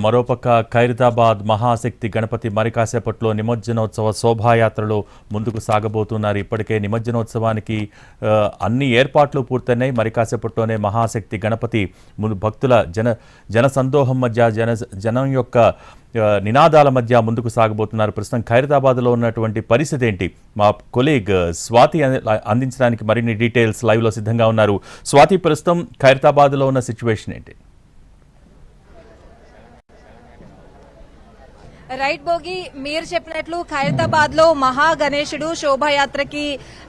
మరోపక్క ఖైరతాబాద్ మహాశక్తి గణపతి మరికాసేపట్లో నిమజ్జనోత్సవ శోభాయాత్రలో ముందుకు సాగబోతున్నారు. ఇప్పటికే నిమజ్జనోత్సవానికి అన్ని ఏర్పాట్లు పూర్తయినాయి. మరికాసేపట్లోనే మహాశక్తి గణపతి భక్తుల జనసందోహం మధ్య జనం యొక్క నినాదాల మధ్య ముందుకు సాగబోతున్నారు. ప్రస్తుతం ఖైరతాబాద్లో ఉన్నటువంటి పరిస్థితి ఏంటి? మా కొలీగ్ స్వాతి అందించడానికి మరిన్ని డీటెయిల్స్ లైవ్లో సిద్ధంగా ఉన్నారు. స్వాతి, ప్రస్తుతం ఖైరతాబాద్లో ఉన్న సిచ్యువేషన్ ఏంటి? రైట్ భోగి, మీరు చెప్పినట్లు ఖైరతాబాద్ లో మహా గణేశుడు శోభాయాత్రకి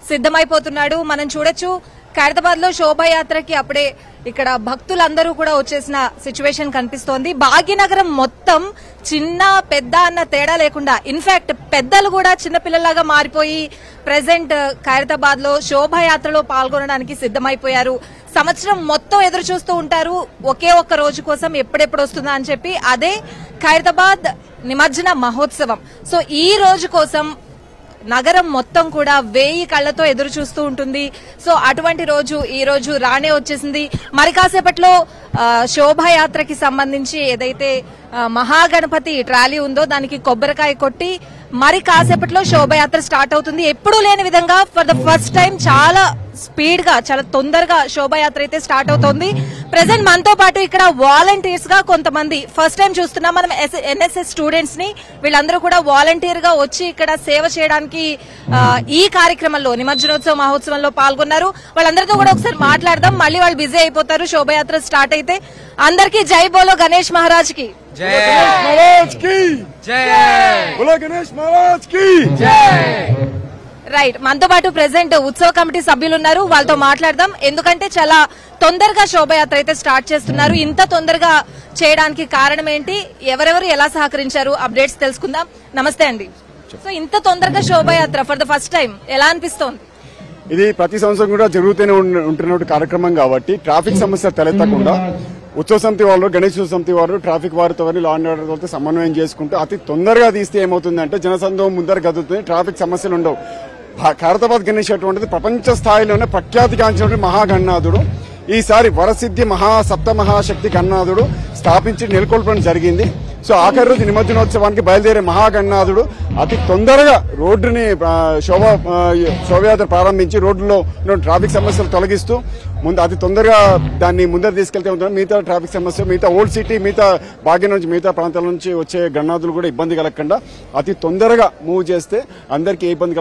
సిద్ధమైపోతున్నాడు. మనం చూడొచ్చు ఖైరతాబాద్ లో శోభాయాత్రకి అప్పుడే ఇక్కడ భక్తులందరూ కూడా వచ్చేసిన సిచ్యువేషన్ కనిపిస్తోంది. భాగ్యనగరం మొత్తం చిన్న పెద్ద అన్న తేడా లేకుండా, ఇన్ఫాక్ట్ పెద్దలు కూడా చిన్నపిల్లలాగా మారిపోయి ప్రెసెంట్ ఖైరతాబాద్ లో శోభాయాత్రలో పాల్గొనడానికి సిద్ధమైపోయారు. సంవత్సరం మొత్తం ఎదురు చూస్తూ ఉంటారు ఒకే ఒక్క రోజు కోసం, ఎప్పుడెప్పుడు వస్తుందా అని చెప్పి. అదే ఖైరతాబాద్ నిమజ్జన మహోత్సవం. సో ఈ రోజు కోసం నగరం మొత్తం కూడా 1000 కళ్లతో ఎదురు చూస్తూ ఉంటుంది. సో అటువంటి రోజు ఈ రోజు రానే వచ్చేసింది. మరి కాసేపట్లో శోభాయాత్రకి సంబంధించి ఏదైతే మహాగణపతి ట్రాలీ ఉందో దానికి కొబ్బరికాయ కొట్టి మరి కాసేపట్లో శోభాయాత్ర స్టార్ట్ అవుతుంది. ఎప్పుడూ లేని విధంగా ఫర్ ద ఫస్ట్ టైం చాలా స్పీడ్ గా, చాలా తొందరగా శోభాయాత్ర అయితే స్టార్ట్ అవుతోంది. ప్రెసెంట్ మనతో పాటు ఇక్కడ వాలంటీర్స్ గా కొంతమంది ఫస్ట్ టైం చూస్తున్నాం మనం, ఎన్ఎస్ఎస్ స్టూడెంట్స్ ని. వీళ్ళందరూ కూడా వాలంటీర్ గా వచ్చి ఇక్కడ సేవ చేయడానికి ఈ కార్యక్రమంలో నిమజ్జనోత్సవ మహోత్సవంలో పాల్గొన్నారు. వాళ్ళందరితో కూడా ఒకసారి మాట్లాడదాం. మళ్ళీ వాళ్ళు బిజీ అయిపోతారు శోభాయాత్ర స్టార్ట్ అయితే. అందరికీ జై బోలో గణేష్ మహారాజ్ కి రైట్. మనతో పాటు ప్రెసెంట్ ఉత్సవ కమిటీ సభ్యులు ఉన్నారు, వాళ్ళతో మాట్లాడదాం. ఎందుకంటే చాలా తొందరగా శోభాయాత్ర అయితే స్టార్ట్ చేస్తున్నారు. ఇంత తొందరగా చేయడానికి కారణం ఏంటి, ఎవరెవరు ఎలా సహకరించారు, అప్డేట్స్ తెలుసుకుందాం. నమస్తే అండి. సో ఇంత తొందరగా శోభాయాత్ర ఫర్ ద ఫస్ట్ టైం ఎలా అనిపిస్తోంది? ఇది ప్రతి సంవత్సరం కూడా జరుగుతూనే ఉంటున్న కార్యక్రమం కాబట్టి ట్రాఫిక్ సమస్య తలెత్తకుండా ఉత్సవ సమితి వాళ్ళు, గణేష్ సమితి వారు ట్రాఫిక్ వారితో లా అండ్ ఆర్డర్ తో సమన్వయం చేసుకుంటూ అతి తొందరగా తీస్తే ఏమవుతుందంటే జనసందోహం ముందర గదులుతుంది, ట్రాఫిక్ సమస్యలు ఉండవు. ఖైరతాబాద్ గణేష్ అటువంటిది ప్రపంచ స్థాయిలోనే ప్రఖ్యాతిగాంచిన మహాగణనాథుడు. ఈసారి వరసిద్ధి సప్త మహాశక్తి గణనాథుడు స్థాపించి నెలకొల్పడం జరిగింది. సో ఆఖరి రోజు నిమజ్జనోత్సవానికి బయలుదేరే మహాగణనాథుడు అతి తొందరగా రోడ్డుని శోభయాత్ర ప్రారంభించి రోడ్డులో ట్రాఫిక్ సమస్యలు తొలగిస్తూ ముందు అతి తొందరగా దాన్ని ముందర తీసుకెళ్తే ఉంటుంది. మిగతా ట్రాఫిక్ సమస్య, మిగతా ఓల్డ్ సిటీ, మిగతా భాగ్యం నుంచి, మిగతా ప్రాంతాల నుంచి వచ్చే గణనాథులు కూడా ఇబ్బంది కలగకుండా అతి తొందరగా మూవ్ చేస్తే అందరికీ ఏ ఇబ్బంది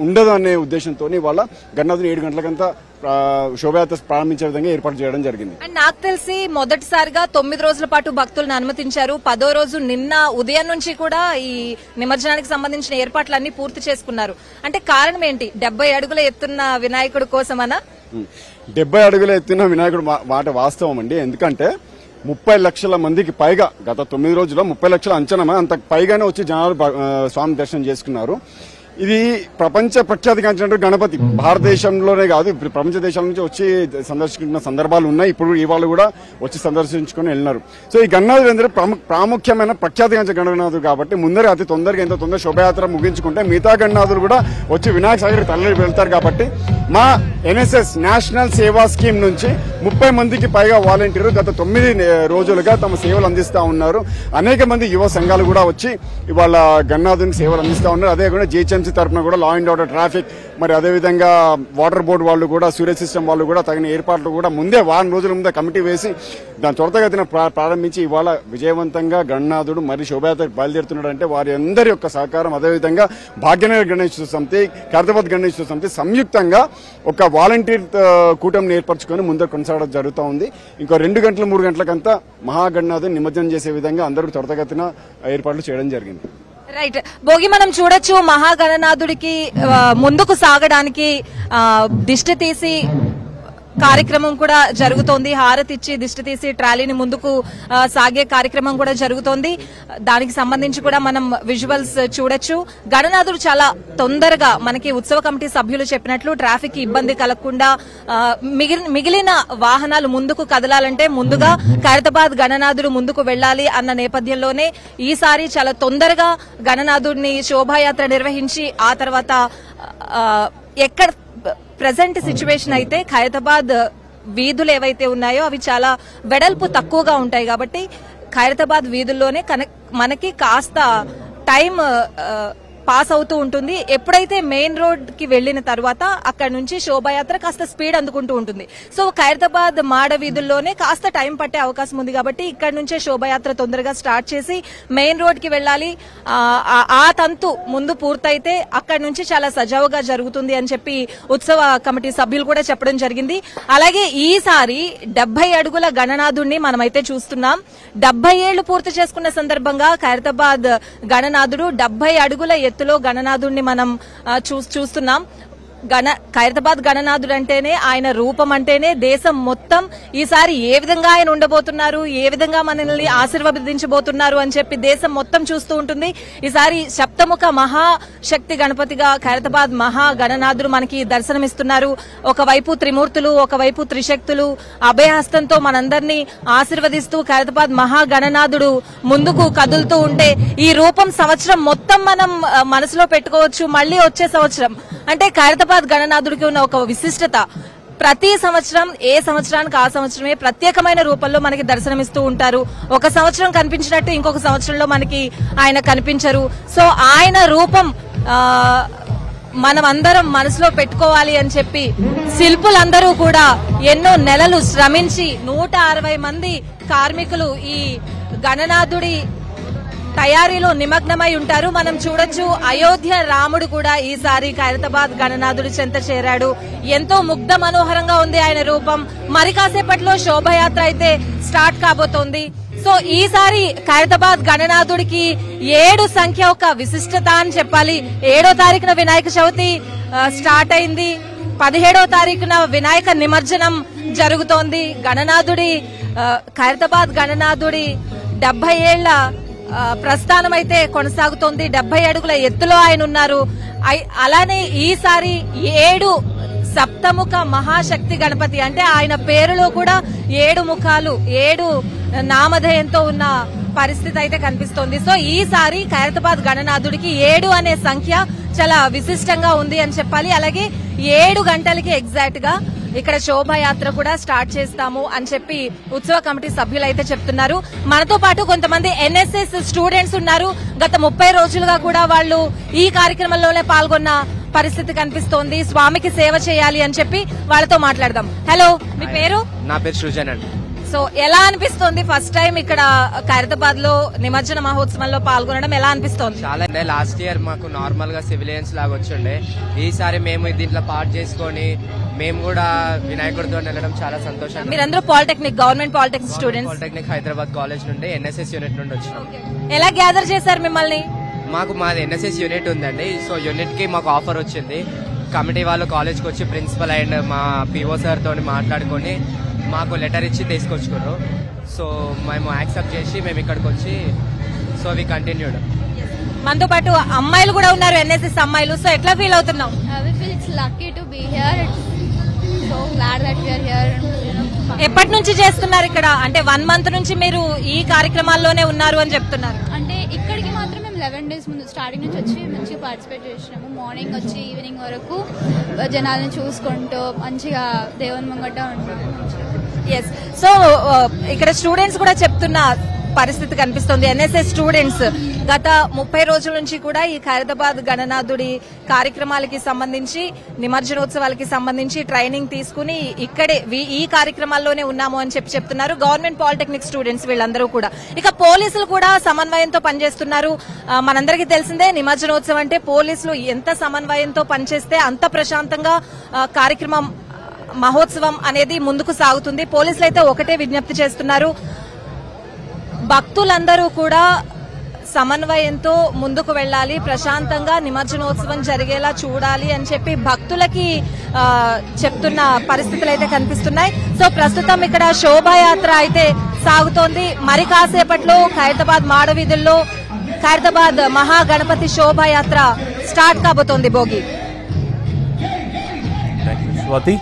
ఉండదు అనే ఉద్దేశంతో వాళ్ళ గణనాథుని 7 గంటలకంతా శోభయాత్ర ప్రారంభించే విధంగా ఏర్పాటు చేయడం జరిగింది. నాకు తెలిసి మొదటిసారిగా 9 రోజుల పాటు భక్తులను అనుమతించారు. 10వ రోజు నిన్న ఉదయం నుంచి కూడా ఈ నిమజ్జనానికి సంబంధించిన ఏర్పాట్లన్నీ పూర్తి చేసుకున్నారు. అంటే కారణం ఏంటి? 70 అడుగుల ఎత్తున్న వినాయకుడు కోసమనా? 70 అడుగుల ఎత్తున్న వినాయకుడు మాట వాస్తవం అండి. ఎందుకంటే 30 లక్షల మందికి పైగా గత 9 రోజుల్లో 30 లక్షల అంచనా, అంత పైగానే వచ్చి జనాలు స్వామి దర్శనం చేసుకున్నారు. ఇది ప్రపంచ ప్రఖ్యాతిగాంచిన గణపతి. భారతదేశంలోనే కాదు, ప్రపంచ దేశాల నుంచి వచ్చి సందర్శించిన సందర్భాలు ఉన్నాయి. ఇప్పుడు ఇవాళ కూడా వచ్చి సందర్శించుకుని వెళ్ళినారు. సో ఈ గణనాథుడు ఏంటంటే ప్రాముఖ్యమైన ప్రఖ్యాతిగాంచిన గణనాథుడు కాబట్టి ముందరే అతి తొందరగా ఎంత తొందరగా శోభయాత్ర ముగించుకుంటే మిగతా గణనాథులు కూడా వచ్చి వినాయక సాగర్ తరలి వెళ్తారు. కాబట్టి మా ఎన్ఎస్ఎస్ నేషనల్ సేవా స్కీమ్ నుంచి 30 మందికి పైగా వాలంటీర్లు గత 9 రోజులుగా తమ సేవలు అందిస్తా ఉన్నారు. అనేక మంది యువ సంఘాలు కూడా వచ్చి ఇవాళ గణనాథునికి సేవలు అందిస్తా ఉన్నారు. అదే కూడా జిహెచ్ఎంసీ తరఫున కూడా లా అండ్ ఆర్డర్, ట్రాఫిక్, మరి అదేవిధంగా వాటర్ బోర్డు వాళ్ళు కూడా, సూరేజ్ సిస్టమ్ వాళ్ళు కూడా తగిన ఏర్పాట్లు కూడా ముందే వారం రోజుల ముందే కమిటీ వేసి దాని త్వరతగతిన ప్రారంభించి ఇవాళ విజయవంతంగా గణనాథుడు మరి శోభయాత్ర బయలుదేరుతున్నాడు. అంటే వారి అందరి యొక్క సహకారం, అదేవిధంగా భాగ్యనగర్ గణేష్ సమితి, ఖైరతాబాద్ గణేష్ సమితి సంయుక్తంగా ఒక వాలంటీర్ కూటమిని ఏర్పరచుకొని ముందర కొనసాగడం జరుగుతూ ఉంది. ఇంకో 2 గంటలు 3 గంటలకంతా మహాగణనాథుని నిమజ్జనం చేసే విధంగా అందరూ త్వరతగతిన ఏర్పాట్లు చేయడం జరిగింది. రైట్ భోగి, మనం చూడొచ్చు మహాగణనాథుడికి ముందుకు సాగడానికి దిష్టి తీసి కార్యక్రమం కూడా జరుగుతోంది. హారతి ఇచ్చి దిష్టి తీసి ట్రాలీని ముందుకు సాగే కార్యక్రమం కూడా జరుగుతోంది. దానికి సంబంధించి కూడా మనం విజువల్స్ చూడొచ్చు. గణనాథుడు చాలా తొందరగా, మనకి ఉత్సవ కమిటీ సభ్యులు చెప్పినట్లు ట్రాఫిక్ ఇబ్బంది కలగకుండా మిగిలిన వాహనాలు ముందుకు కదలాలంటే ముందుగా ఖైరతాబాద్ గణనాథుడు ముందుకు వెళ్లాలి అన్న నేపథ్యంలోనే ఈసారి చాలా తొందరగా గణనాథుడిని శోభాయాత్ర నిర్వహించి ఆ తర్వాత ఎక్కడ ప్రెసెంట్ సిచ్యువేషన్ అయితే ఖైరతాబాద్ వీధులు ఏవైతే ఉన్నాయో అవి చాలా వెడల్పు తక్కువగా ఉంటాయి కాబట్టి ఖైరతాబాద్ వీధుల్లోనే మనకి కాస్త టైం పాస్ అవుతూ ఉంటుంది. ఎప్పుడైతే మెయిన్ రోడ్ కి వెళ్లిన తర్వాత అక్కడ నుంచి శోభాయాత్ర కాస్త స్పీడ్ అందుకుంటూ ఉంటుంది. సో ఖైరతాబాద్ మాడ వీధుల్లోనే కాస్త టైం పట్టే అవకాశం ఉంది కాబట్టి ఇక్కడ నుంచే శోభాయాత్ర తొందరగా స్టార్ట్ చేసి మెయిన్ రోడ్ కి వెళ్లాలి. ఆ తంతు ముందు పూర్తయితే అక్కడ నుంచి చాలా సజావుగా జరుగుతుంది అని చెప్పి ఉత్సవ కమిటీ సభ్యులు కూడా చెప్పడం జరిగింది. అలాగే ఈసారి 70 అడుగుల గణనాథుడిని మనమైతే చూస్తున్నాం. 70 ఏళ్లు పూర్తి చేసుకున్న సందర్భంగా ఖైరతాబాద్ గణనాథుడు 70 అడుగుల ఎత్తులో గణనాథుడిని మనం చూస్తున్నాం. ఖైరతాబాద్ గణనాథుడు అంటేనే, ఆయన రూపం అంటేనే దేశం మొత్తం ఈసారి ఏ విధంగా ఆయన ఉండబోతున్నారు, ఏ విధంగా మనల్ని ఆశీర్వదించబోతున్నారు అని చెప్పి దేశం మొత్తం చూస్తూ ఉంటుంది. ఈసారి సప్తముఖ మహాశక్తి గణపతిగా ఖైరతాబాద్ మహా గణనాథుడు మనకి దర్శనమిస్తున్నారు. ఒకవైపు త్రిమూర్తులు, ఒకవైపు త్రిశక్తులు అభయహస్తంతో మనందరినీ ఆశీర్వదిస్తూ ఖైరతాబాద్ మహా గణనాథుడు ముందుకు కదులుతూ ఉంటే ఈ రూపం సంవత్సరం మొత్తం మనం మనసులో పెట్టుకోవచ్చు. మళ్లీ వచ్చే సంవత్సరం అంటే ఖైరతాబాద్ గణనాథుడికి ఉన్న ఒక విశిష్టత, ప్రతి సంవత్సరం ఏ సంవత్సరానికి ఆ సంవత్సరమే ప్రత్యేకమైన రూపంలో మనకి దర్శనమిస్తూ ఉంటారు. ఒక సంవత్సరం కనిపించినట్టు ఇంకొక సంవత్సరంలో మనకి ఆయన కనిపించరు. సో ఆయన రూపం మనం అందరం మనసులో పెట్టుకోవాలి అని చెప్పి శిల్పులందరూ కూడా ఎన్నో నెలలు శ్రమించి 160 మంది కార్మికులు ఈ గణనాథుడి తయారీలో నిమగ్నమై ఉంటారు. మనం చూడొచ్చు, అయోధ్య రాముడు కూడా ఈసారి ఖైరతాబాద్ గణనాథుడి చెంత చేరాడు. ఎంతో ముగ్ధ మనోహరంగా ఉంది ఆయన రూపం. మరి కాసేపట్లో శోభయాత్ర అయితే స్టార్ట్ కాబోతోంది. సో ఈసారి ఖైరతాబాద్ గణనాథుడికి 7 సంఖ్య ఒక విశిష్టత అని చెప్పాలి. 7వ తారీఖున వినాయక చవితి స్టార్ట్ అయింది. 17వ తారీఖున వినాయక నిమజ్జనం జరుగుతోంది. గణనాథుడి ఖైరతాబాద్ గణనాథుడి 70 ఏళ్ల ప్రస్థానం అయితే కొనసాగుతోంది. 70 అడుగుల ఎత్తులో ఆయన ఉన్నారు. అలానే ఈసారి 7 సప్తముఖ మహాశక్తి గణపతి అంటే ఆయన పేరులో కూడా 7 ముఖాలు, 7 నామధేయంతో ఉన్న పరిస్థితి అయితే కనిపిస్తోంది. సో ఈసారి ఖైరతాబాద్ గణనాథుడికి 7 అనే సంఖ్య చాలా విశిష్టంగా ఉంది అని చెప్పాలి. అలాగే 7 గంటలకి ఎగ్జాక్ట్ గా ఇక్కడ శోభాయాత్ర కూడా స్టార్ట్ చేస్తాము అని చెప్పి ఉత్సవ కమిటీ సభ్యులు అయితే చెప్తున్నారు. మనతో పాటు కొంతమంది ఎన్ఎస్ఎస్ స్టూడెంట్స్ ఉన్నారు. గత 30 రోజులుగా కూడా వాళ్ళు ఈ కార్యక్రమంలోనే పాల్గొన్న పరిస్థితి కనిపిస్తోంది. స్వామికి సేవ చేయాలి అని చెప్పి వాళ్ళతో మాట్లాడదాం. హలో, మీ పేరు? నా పేరు సృజన్ అండి. సో ఎలా అనిపిస్తోంది ఫస్ట్ టైం ఇక్కడ ఖైరతాబాద్ లో నిమజ్జన మహోత్సవంలో పాల్గొనడం ఎలా అనిపిస్తోంది? చాలా లాస్ట్ ఇయర్ మాకు నార్మల్ గా సివిలియన్స్ లాగా వచ్చిండే, ఈసారి మేము దీంట్లో పార్ట్ చేసుకొని మేము కూడా వినాయకుడితో వెళ్ళడం చాలా సంతోషం. మీరందరూ polytechnic, government polytechnic students? Polytechnic Hyderabad college నుండి ఎన్ఎస్ఎస్ యూనిట్ నుండి వచ్చినాం. ఎలా గ్యాదర్ చేశారు మిమ్మల్ని? మాది ఎన్ఎస్ఎస్ యూనిట్ ఉందండి. సో యూనిట్ కి మాకు ఆఫర్ వచ్చింది. కమిటీ వాళ్ళు కాలేజ్కి వచ్చి ప్రిన్సిపల్ అండ్ మా పిఓ సార్ తోని మాట్లాడుకొని మాకు లెటర్ ఇచ్చి తీసుకొచ్చుకున్నారు. సో మేము యాక్సెప్ట్ చేసి మేము ఇక్కడికి వచ్చి సో వి కంటిన్యూడ్. మనతో పాటు అమ్మాయిలు కూడా ఉన్నారు, ఎన్ఎస్ఎస్ అమ్మాయిలు. సో ఎట్లా ఫీల్ అవుతున్నాం? ఎప్పటి నుంచి చేస్తున్నారు ఇక్కడ? అంటే 1 మంత్ నుంచి మీరు ఈ కార్యక్రమాల్లోనే ఉన్నారు అని చెప్తున్నారు. అంటే ఇక్కడికి మాత్రం మేము 11 days ముందు స్టార్టింగ్ నుంచి వచ్చి మంచిగా పార్టిసిపేట్ చేసినాము. మార్నింగ్ వచ్చి ఈవినింగ్ వరకు జనాలను చూసుకుంటూ మంచిగా దేవుని ముంగట ఉంటాము. ఎస్. సో ఇక్కడ స్టూడెంట్స్ కూడా చెప్తున్న పరిస్థితి కనిపిస్తుంది. ఎన్ఎస్ఎస్ స్టూడెంట్స్ గత 30 రోజుల నుంచి కూడా ఈ ఖైరతాబాద్ గణనాథుడి కార్యక్రమాలకి సంబంధించి, నిమజ్జనోత్సవాలకి సంబంధించి ట్రైనింగ్ తీసుకుని ఇక్కడే ఈ కార్యక్రమాల్లోనే ఉన్నాము అని చెప్తున్నారు. గవర్నమెంట్ పాలిటెక్నిక్ స్టూడెంట్స్ వీళ్ళందరూ కూడా. ఇక పోలీసులు కూడా సమన్వయంతో పనిచేస్తున్నారు. మనందరికీ తెలిసిందే, నిమజ్జనోత్సవం అంటే పోలీసులు ఎంత సమన్వయంతో పనిచేస్తే అంత ప్రశాంతంగా కార్యక్రమం, మహోత్సవం అనేది ముందుకు సాగుతుంది. పోలీసులు అయితే ఒకటే విజ్ఞప్తి చేస్తున్నారు, భక్తులందరూ కూడా సమన్వయంతో ముందుకు వెళ్లాలి, ప్రశాంతంగా నిమజ్జనోత్సవం జరిగేలా చూడాలి అని చెప్పి భక్తులకి చెప్తున్న పరిస్థితులు అయితే కనిపిస్తున్నాయి. సో ప్రస్తుతం ఇక్కడ శోభాయాత్ర అయితే సాగుతోంది. మరి కాసేపట్లో ఖైరతాబాద్ మాడవీధుల్లో ఖైరతాబాద్ మహాగణపతి శోభాయాత్ర స్టార్ట్ కాబోతోంది. భోగి. స్వాతి.